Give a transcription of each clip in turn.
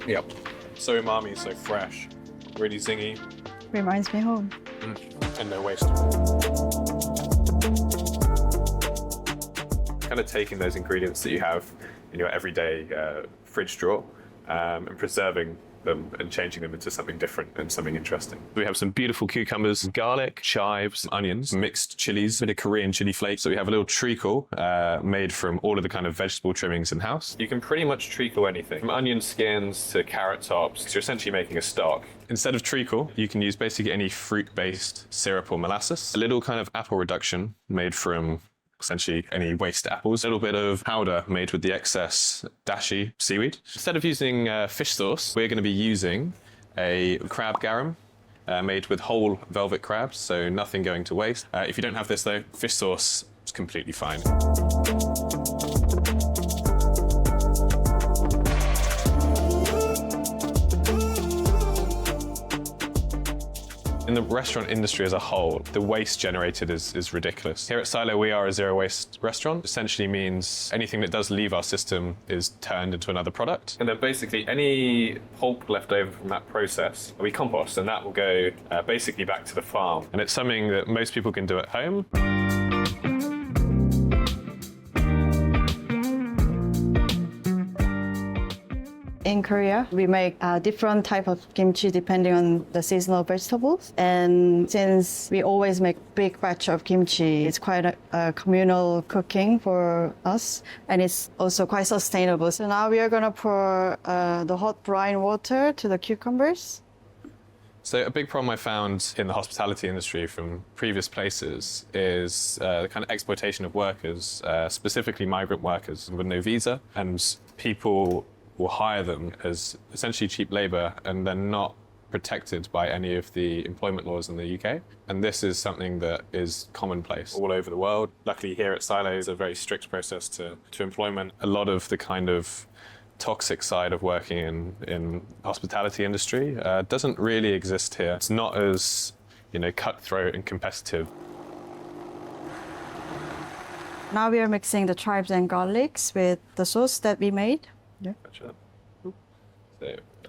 Yep. So umami, so fresh, really zingy, Reminds me home. and no waste. Kind of taking those ingredients that you have in your everyday fridge drawer and preserving them and changing them into something different and something interesting. We have some beautiful cucumbers, garlic, chives, onions, mixed chilies, a bit of Korean chili flakes. So we have a little treacle made from all of the kind of vegetable trimmings in-house. You can pretty much treacle anything, from onion skins to carrot tops. So you're essentially making a stock. Instead of treacle, you can use basically any fruit-based syrup or molasses. A little kind of apple reduction made from essentially any waste apples, a little bit of powder made with the excess dashi seaweed. Instead of using fish sauce, we're going to be using a crab garum made with whole velvet crabs, so nothing going to waste. If you don't have this though, fish sauce is completely fine. In the restaurant industry as a whole, the waste generated is ridiculous. Here at Silo, we are a zero waste restaurant. Essentially means anything that does leave our system is turned into another product. And then basically any pulp left over from that process, we compost, and that will go basically back to the farm. And it's something that most people can do at home. In Korea, we make different type of kimchi depending on the seasonal vegetables. And since we always make big batch of kimchi, it's quite a communal cooking for us. And it's also quite sustainable. So now we are gonna pour the hot brine water to the cucumbers. So a big problem I found in the hospitality industry from previous places is the kind of exploitation of workers, specifically migrant workers with no visa, and people will hire them as essentially cheap labor and they're not protected by any of the employment laws in the UK. And this is something that is commonplace all over the world. Luckily here at Silo is a very strict process to employment. A lot of the kind of toxic side of working in hospitality industry doesn't really exist here. It's not as, cutthroat and competitive. Now we are mixing the chives and garlics with the sauce that we made. Yeah. Gotcha. So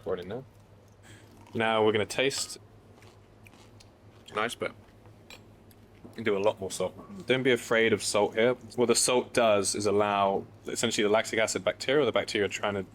pour it in now. Now we're going to taste. Nice, but you can do a lot more salt. Don't be afraid of salt here. What the salt does is allow essentially the lactic acid bacteria, or the bacteria trying to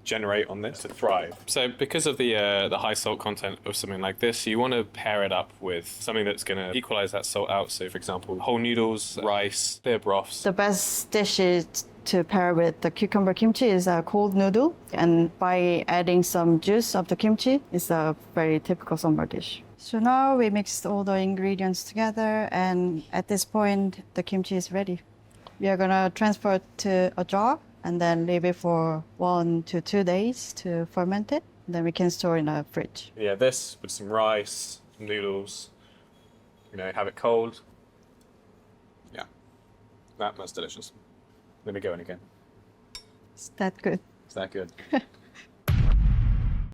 generate on this, to thrive. So because of the high salt content of something like this, you want to pair it up with something that's going to equalize that salt out. So for example, whole noodles, rice, clear broths. The best dish is to pair with the cucumber kimchi is a cold noodle. And by adding some juice of the kimchi, it's a very typical summer dish. So now we mixed all the ingredients together, and at this point, the kimchi is ready. We are gonna transfer it to a jar and then leave it for 1 to 2 days to ferment it. Then we can store in a fridge. Yeah, this with some rice, some noodles, have it cold. Yeah, that's delicious. Let me go in again. Is that good? Is that good?